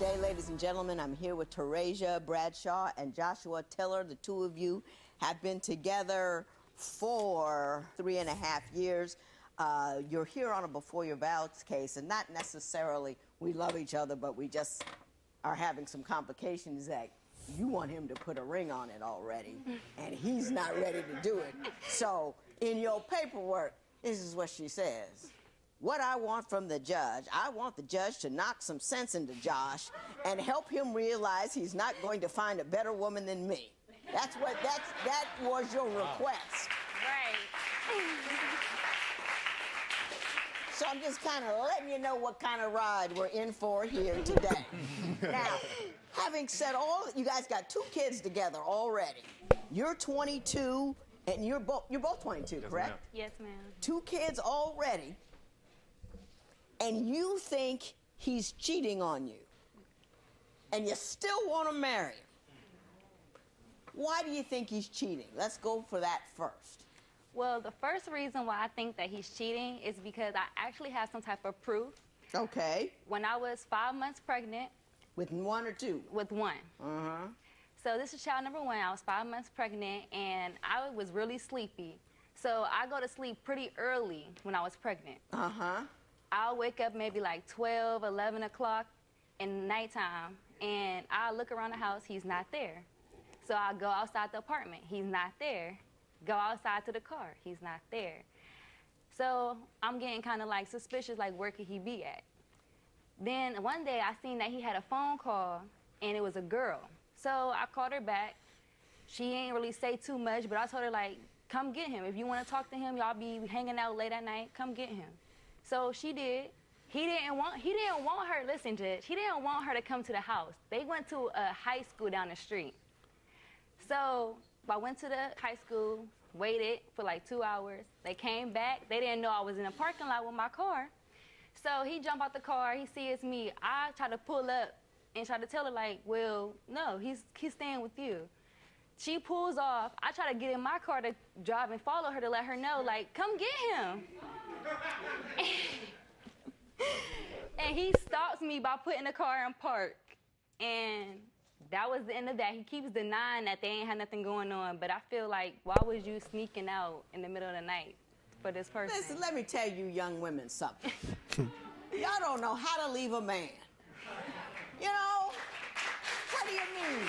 Today, ladies and gentlemen, I'm here with Terasia Bradshaw and Joshua Tiller. The two of you have been together for 3.5 years. You're here on a Before Your Vows case, and not necessarily we love each other, but we just are having some complications that you want him to put a ring on it already, and he's not ready to do it. So in your paperwork, this is what she says. What I want from the judge, I want the judge to knock some sense into Josh and help him realize he's not going to find a better woman than me. That was your request. Right. So I'm just kind of letting you know what kind of ride we're in for here today. Now, having said all, you guys got 2 kids together already. You're 22 and you're both 22, Yes, correct? ma'am. Yes, ma'am. 2 kids already. And you think he's cheating on you, and you still want to marry him. Why do you think he's cheating? Let's go for that first. Well, the first reason why I think that he's cheating is because I actually have some type of proof. Okay. When I was 5 months pregnant With 1 or 2? with 1. Uh-huh. So this is child number 1. I was 5 months pregnant, and I was really sleepy. So I go to sleep pretty early when I was pregnant. Uh-huh. I'll wake up maybe like 12, 11 o'clock in the nighttime, and I'll look around the house, he's not there. So I'll go outside the apartment, he's not there. Go outside to the car, he's not there. So I'm getting kind of like suspicious, like where could he be at? Then one day I seen that he had a phone call, and it was a girl. So I called her back. She ain't really say too much, but I told her like, come get him. If you want to talk to him, y'all be hanging out late at night, come get him. So she did. He didn't want her, listen, Judge, he didn't want her to come to the house. They went to a high school down the street. So I went to the high school, waited for like 2 hours. They came back. They didn't know I was in the parking lot with my car. So he jumped out the car. He sees me. I try to pull up and try to tell her like, well, no, he's staying with you. She pulls off. I try to get in my car to drive and follow her to let her know, like, come get him. And he stops me by putting the car in park. And that was the end of that. He keeps denying that they ain't had nothing going on. But I feel like, why was you sneaking out in the middle of the night for this person? Listen, let me tell you young women something. Y'all don't know how to leave a man. You know? What do you mean?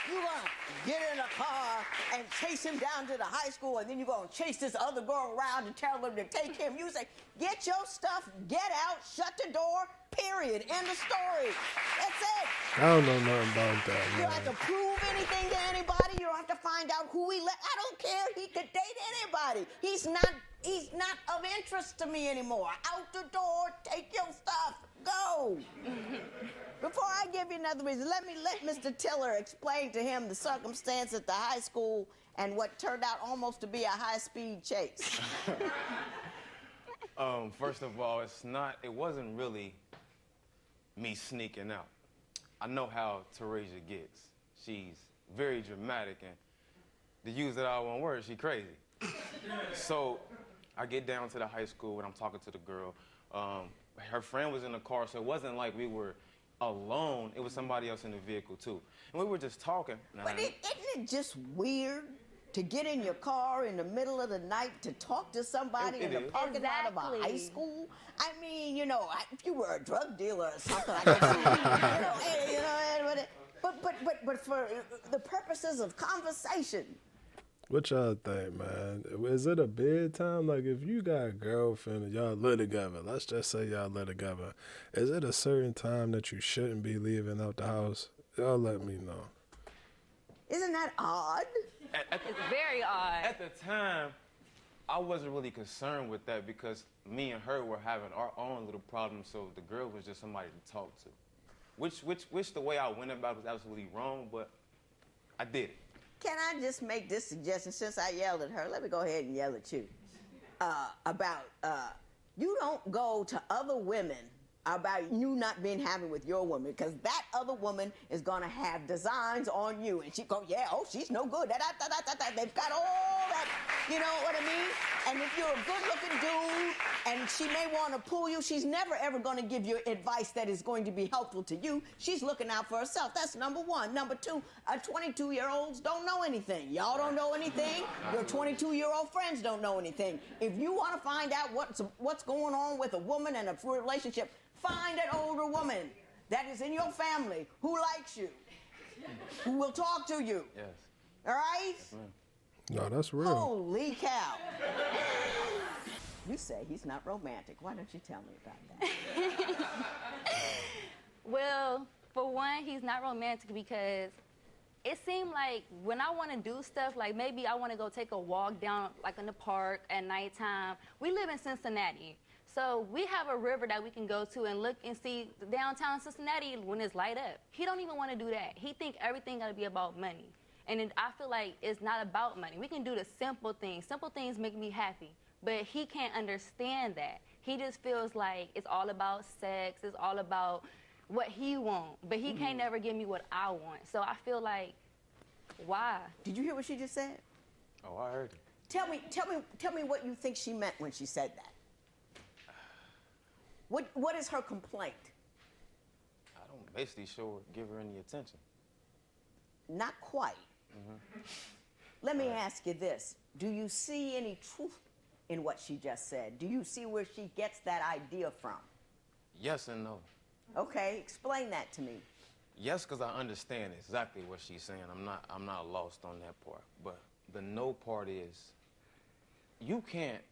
You gonna get in a car and chase him down to the high school, and then you gonna chase this other girl around and tell them to take him. You say, get your stuff, get out, shut the door, period. End of story. That's it. I don't know nothing about that, You man. don't have to prove anything to anybody. You don't have to find out who he left. I don't care. He could date anybody. He's not of interest to me anymore. Out the door, take your stuff, go. Before I give you another reason, let Mr. Tiller explain to him the circumstance at the high school and what turned out almost to be a high-speed chase. First of all, it wasn't really me sneaking out. I know how Terasia gets. She's very dramatic, and to use that all one word, she crazy. So I get down to the high school and I'm talking to the girl. Her friend was in the car, so it wasn't like we were alone. It was somebody else in the vehicle too. And we were just talking. But isn't it just weird to get in your car in the middle of the night to talk to somebody in the parking lot of a high Exactly. school? I mean, you know, if you were a drug dealer or something, I guess, but for the purposes of conversation. What y'all think, man? Is it a bedtime? Like, if you got a girlfriend and y'all live together, let's just say y'all live together, is it a certain time that you shouldn't be leaving out the house? Y'all let me know. Isn't that odd? It's very odd. At the time, I wasn't really concerned with that because me and her were having our own little problems, so the girl was just somebody to talk to. Which the way I went about it was absolutely wrong, but I did it. Can I just make this suggestion? Since I yelled at her, let me go ahead and yell at you. You don't go to other women about you not being happy with your woman, because that other woman is going to have designs on you. And she go, yeah, oh, she's no good. They've got all that You know what I mean? And if you're a good-looking dude and she may want to pull you, she's never, ever going to give you advice that is going to be helpful to you. She's looking out for herself. That's number one. Number two, 22-year-olds don't know anything. Y'all don't know anything. Your 22-year-old friends don't know anything. If you want to find out what's going on with a woman and a relationship, find an older woman that is in your family who likes you, who will talk to you. Yes. All right? Yes, ma'am. No, that's real. Holy cow. You say he's not romantic. Why don't you tell me about that? Well, for one, he's not romantic because it seemed like when I want to do stuff, like maybe I want to go take a walk down, like in the park at nighttime. We live in Cincinnati, so we have a river that we can go to and look and see downtown Cincinnati when it's light up. He don't even want to do that. He think everything got to be about money. And I feel like it's not about money. We can do the simple things. Simple things make me happy. But he can't understand that. He just feels like it's all about sex. It's all about what he wants. But he can't never give me what I want. So I feel like, why? Did you hear what she just said? Oh, I heard it. Tell me what you think she meant when she said that. What is her complaint? I don't basically give her any attention. Not quite. Let me ask you this. Do you see any truth in what she just said? Do you see where she gets that idea from? Yes and no. Okay, explain that to me. Yes, because I understand exactly what she's saying. I'm not lost on that part. But the no part is, you can't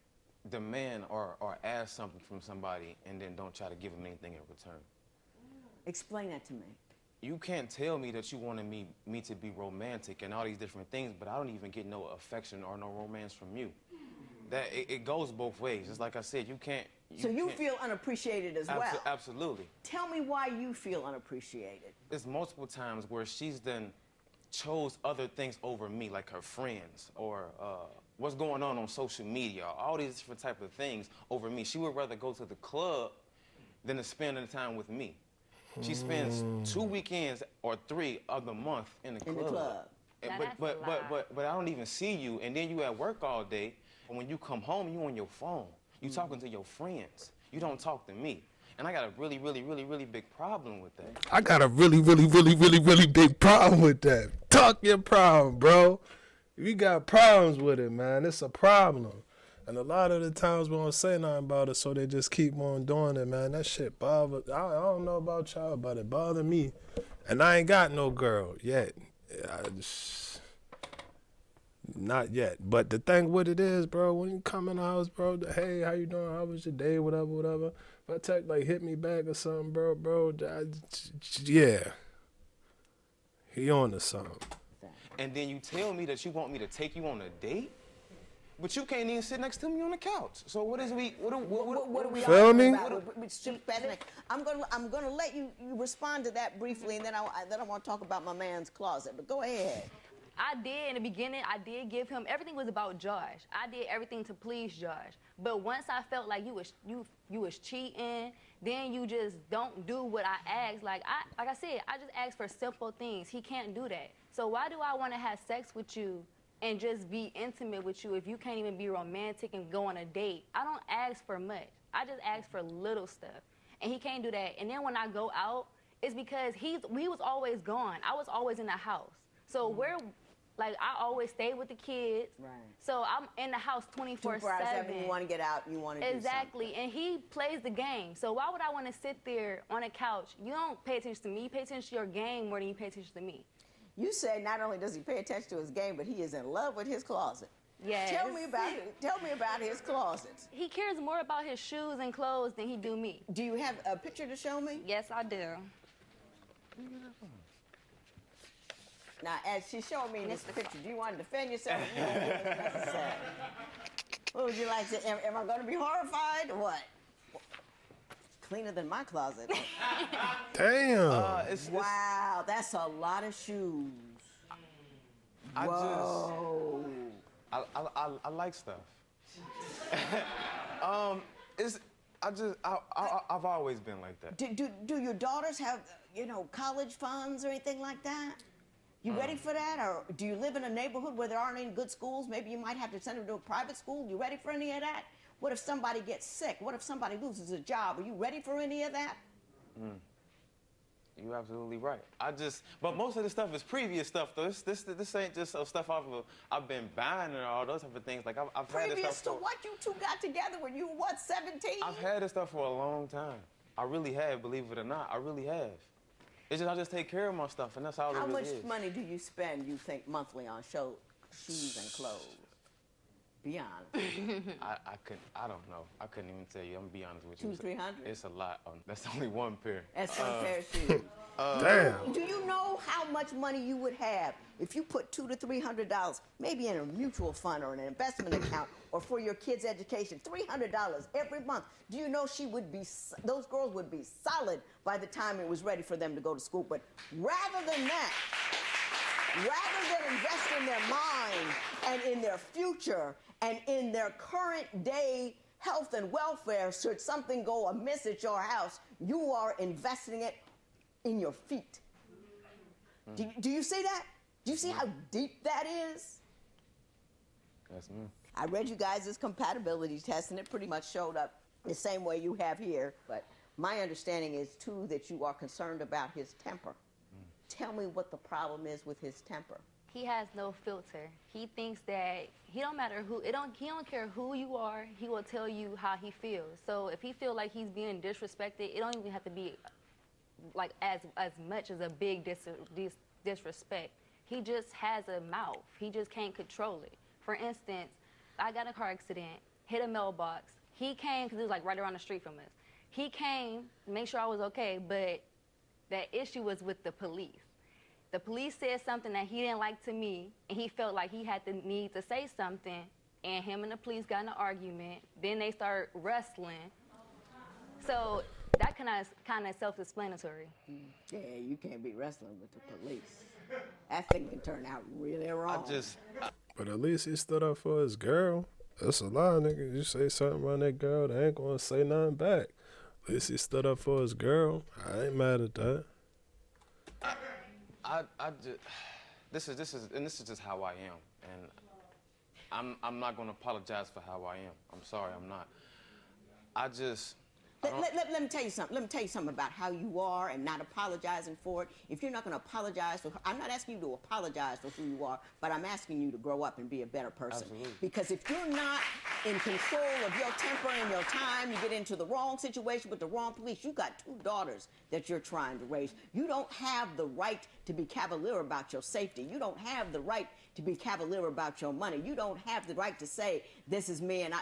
demand or ask something from somebody and then don't try to give them anything in return. Explain that to me. You can't tell me that you wanted me to be romantic and all these different things, but I don't even get no affection or no romance from you. That it goes both ways. Just like I said, you can't. So you feel unappreciated as well? Absolutely. Tell me why you feel unappreciated. There's multiple times where she's then chose other things over me, like her friends or what's going on social media, all these different type of things over me. She would rather go to the club than to spend the time with me. She spends 2 weekends or 3 of the month in the club. In the club. Now But I don't even see you, and then you at work all day. And when you come home, you on your phone. You talking to your friends. You don't talk to me. And I got a really, really, really, really big problem with that. I got a really, really, really, really, really big problem with that. Talk your problem, bro. You got problems with it, man. It's a problem. And a lot of the times we don't say nothing about it, so they just keep on doing it, man. That shit bother. I don't know about y'all, but it bothered me. And I ain't got no girl yet. Not yet. But the thing with it is, bro, when you come in the house, bro, hey, how you doing? How was your day? Whatever. If I text, like, hit me back or something, bro, yeah. He on to something. And then you tell me that you want me to take you on a date? But you can't even sit next to me on the couch. So what are we Feel arguing me? about? I'm gonna let you respond to that briefly, and then I want to talk about my man's closet. But go ahead. I did in the beginning. I did give him everything was about Josh. I did everything to please Josh. But once I felt like you was cheating, then you just don't do what I asked. Like I said, I just asked for simple things. He can't do that. So why do I want to have sex with you and just be intimate with you if you can't even be romantic and go on a date? I don't ask for much. I just ask for little stuff. And he can't do that. And then when I go out, it's because he was always gone. I was always in the house. So I always stay with the kids. Right. So I'm in the house 24/7. 24/7. You want to get out. You want to Exactly. do something. And he plays the game. So why would I want to sit there on a couch? You don't pay attention to me. You pay attention to your game more than you pay attention to me. You say not only does he pay attention to his game, but he is in love with his closet. Yes. Tell me about it. Tell me about his closet. He cares more about his shoes and clothes than he do me. Do you have a picture to show me? Yes, I do. Now, as she's showing me this picture, do you want to defend yourself? You don't think it's necessary. What would you like to? Am I going to be horrified or what? Cleaner than my closet. Damn. Wow, that's a lot of shoes. I like stuff. I've always been like that. Do your daughters have, college funds or anything like that? You ready for that? Or do you live in a neighborhood where there aren't any good schools? Maybe you might have to send them to a private school. You ready for any of that? What if somebody gets sick? What if somebody loses a job? Are you ready for any of that? You're absolutely right. But most of the stuff is previous stuff, though. This ain't just stuff I've been buying and all those type of things. Like, I've had this Previous stuff to what you two got together when you were, what, 17? I've had this stuff for a long time. I really have, believe it or not. I really have. It's just I just take care of my stuff, and that's all How it really much is. money do you spend, you think, monthly on shoes and clothes? Be honest. I don't know. I couldn't even tell you. I'm gonna be honest with you. 200-300? It's a lot. That's only one pair. That's one pair of shoes. Damn. Do you know how much money you would have if you put $200 to $300, maybe in a mutual fund or an investment account, or for your kids' education? $300 every month. Do you know those girls would be solid by the time it was ready for them to go to school? But rather than that, rather than invest in their mind and in their future and in their current day health and welfare, should something go amiss at your house, you are investing it in your feet. Do you see that? Do you see how deep that is? That's me. I read you guys' compatibility test, and it pretty much showed up the same way you have here. But my understanding is, too, that you are concerned about his temper. Tell me what the problem is with his temper. He has no filter. He thinks that he don't matter who, he don't care who you are, he will tell you how he feels. So if he feel like he's being disrespected, it don't even have to be like as much as a big disrespect. He just has a mouth. He just can't control it. For instance, I got in a car accident, hit a mailbox. He came, because it was like right around the street from us. He came to make sure I was okay, but that issue was with the police. The police said something that he didn't like to me, and he felt like he had the need to say something, and him and the police got in an argument. Then they start wrestling. So that kind of self-explanatory. Yeah, you can't be wrestling with the police. That thing can turn out really wrong. But at least he stood up for his girl. That's a lie, nigga. You say something around that girl, they ain't gonna say nothing back. At least he stood up for his girl. I ain't mad at that. This is just how I am, and I'm not gonna apologize for how I am. I'm sorry, I'm not. Let me tell you something. Let me tell you something about how you are and not apologizing for it. If you're not going to apologize for, I'm not asking you to apologize for who you are, but I'm asking you to grow up and be a better person. Absolutely. Because if you're not in control of your temper and your time, you get into the wrong situation with the wrong police. You got 2 daughters that you're trying to raise. You don't have the right to be cavalier about your safety. You don't have the right to be cavalier about your money. You don't have the right to say, this is me and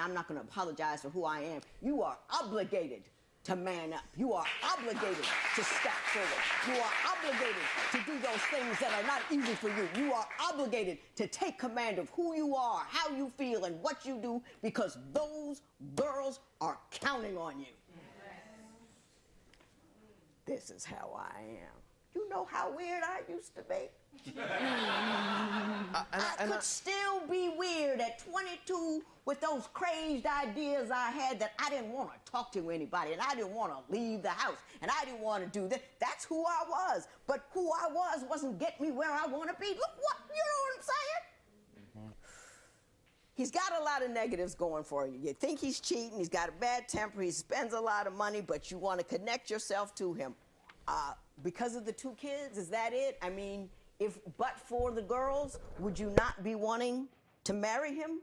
I'm not going to apologize for who I am. You are obligated to man up. You are obligated to step forward. You are obligated to do those things that are not easy for you. You are obligated to take command of who you are, how you feel, and what you do, because those girls are counting on you. This is how I am. You know how weird I used to be? I could still be weird at 22 with those crazed ideas I had that I didn't want to talk to anybody, and I didn't want to leave the house, and I didn't want to do that. That's who I was. But who I was wasn't getting me where I want to be. Look what, you know what I'm saying? He's got a lot of negatives going for you. You think he's cheating, he's got a bad temper, he spends a lot of money, but you want to connect yourself to him. Because of the 2 kids, is that it? I mean, but for the girls, would you not be wanting to marry him?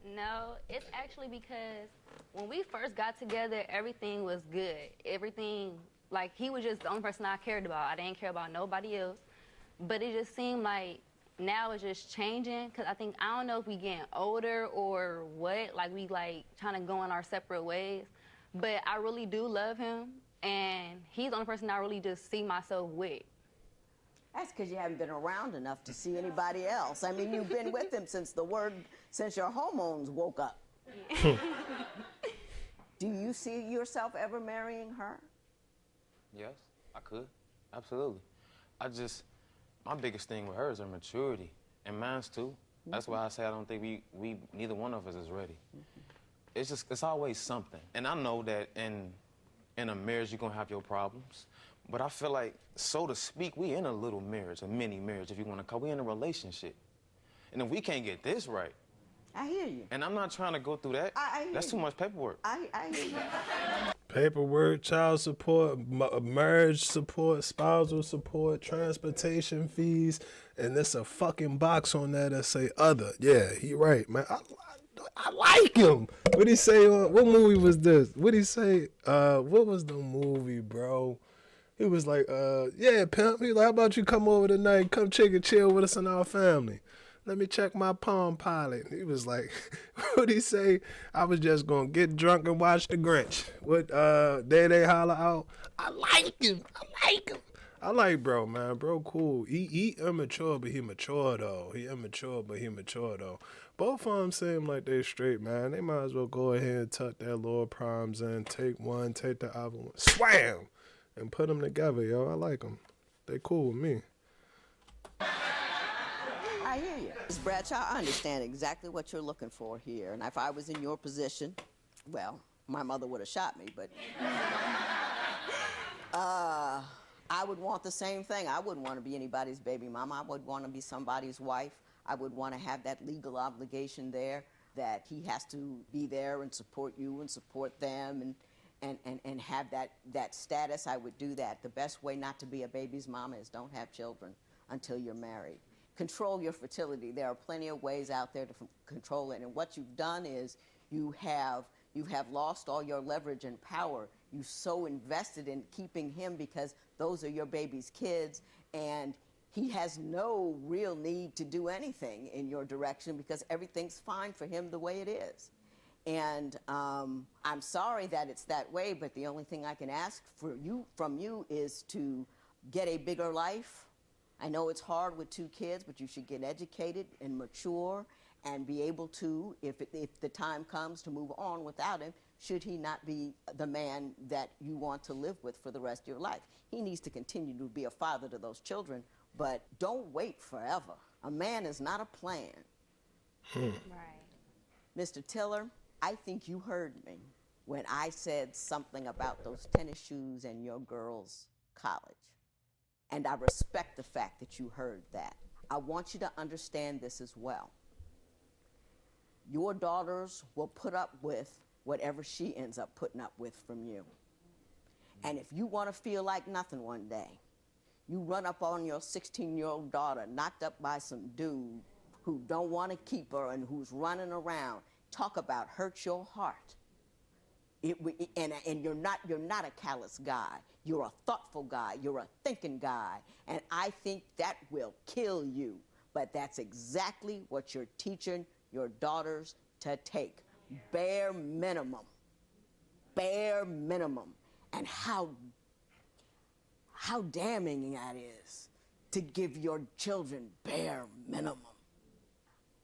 No, it's actually because when we first got together, everything was good. Everything, like, he was just the only person I cared about. I didn't care about nobody else. But it just seemed like now it's just changing, because I don't know if we getting older or what, like we trying to go in our separate ways. But I really do love him, and he's the only person I really just see myself with. That's because you haven't been around enough to see anybody else. I mean, you've been with him since your hormones woke up. Do you see yourself ever marrying her? Yes, I could. Absolutely. My biggest thing with her is her maturity, and mine's too. That's why I say I don't think we neither one of us is ready. It's always something. And I know that in a marriage you're gonna have your problems, But I feel like, so to speak, we in a little marriage, a mini marriage, if you want to call. We in a relationship. And if we can't get this right, I hear you. and I'm not trying to go through that, I hear that's too you. much paperwork. I hear you. Paperwork, child support, marriage support, spousal support, transportation fees, and there's a fucking box on there that say other. Yeah, he right, man. I like him. What he say on, what movie was this? What he say? What was the movie, bro? He was like, yeah, pimp. He like, how about you come over tonight, come chill with us and our family. Let me check my Palm Pilot. He was like, what'd he say? I was just gonna get drunk and watch The Grinch. What, Day They Holler Out? I like him. I like bro, man. Bro, cool. He immature, but he mature, though. He immature, but he mature, though. Both of them seem like they straight, man. They might as well go ahead and tuck their little primes in, take one, take the other one, swam, and put them together, yo. I like them. They cool with me. I hear you. Ms. Bradshaw, I understand exactly what you're looking for here. And if I was in your position, well, my mother would have shot me, but I would want the same thing. I wouldn't want to be anybody's baby mama. I would want to be somebody's wife. I would want to have that legal obligation there that he has to be there and support you and support them and have that status. I would do that. The best way not to be a baby's mama is don't have children until you're married. Control your fertility. There are plenty of ways out there to control it. And what you've done is you have lost all your leverage and power. You so invested in keeping him because those are your baby's kids, and he has no real need to do anything in your direction because everything's fine for him the way it is. And I'm sorry that it's that way, but the only thing I can ask from you is to get a bigger life. I know it's hard with 2 kids, but you should get educated and mature and be able to, if the time comes, to move on without him, should he not be the man that you want to live with for the rest of your life. He needs to continue to be a father to those children, but don't wait forever. A man is not a plan. Right. Mr. Tiller, I think you heard me when I said something about those tennis shoes and your girl's college. And I respect the fact that you heard that. I want you to understand this as well. Your daughters will put up with whatever she ends up putting up with from you. And if you want to feel like nothing one day, you run up on your 16-year-old daughter knocked up by some dude who don't want to keep her and who's running around. Talk about hurt your heart. And you're not a callous guy. You're a thoughtful guy. You're a thinking guy. And I think that will kill you. But that's exactly what you're teaching your daughters to take. Bare minimum. Bare minimum. And how damning that is to give your children bare minimum.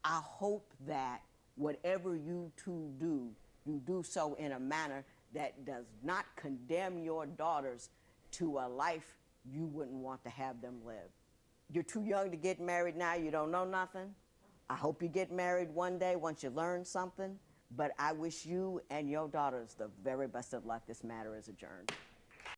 I hope that whatever you two do, you do so in a manner that does not condemn your daughters to a life you wouldn't want to have them live. You're too young to get married now. You don't know nothing. I hope you get married one day once you learn something. But I wish you and your daughters the very best of luck. This matter is adjourned.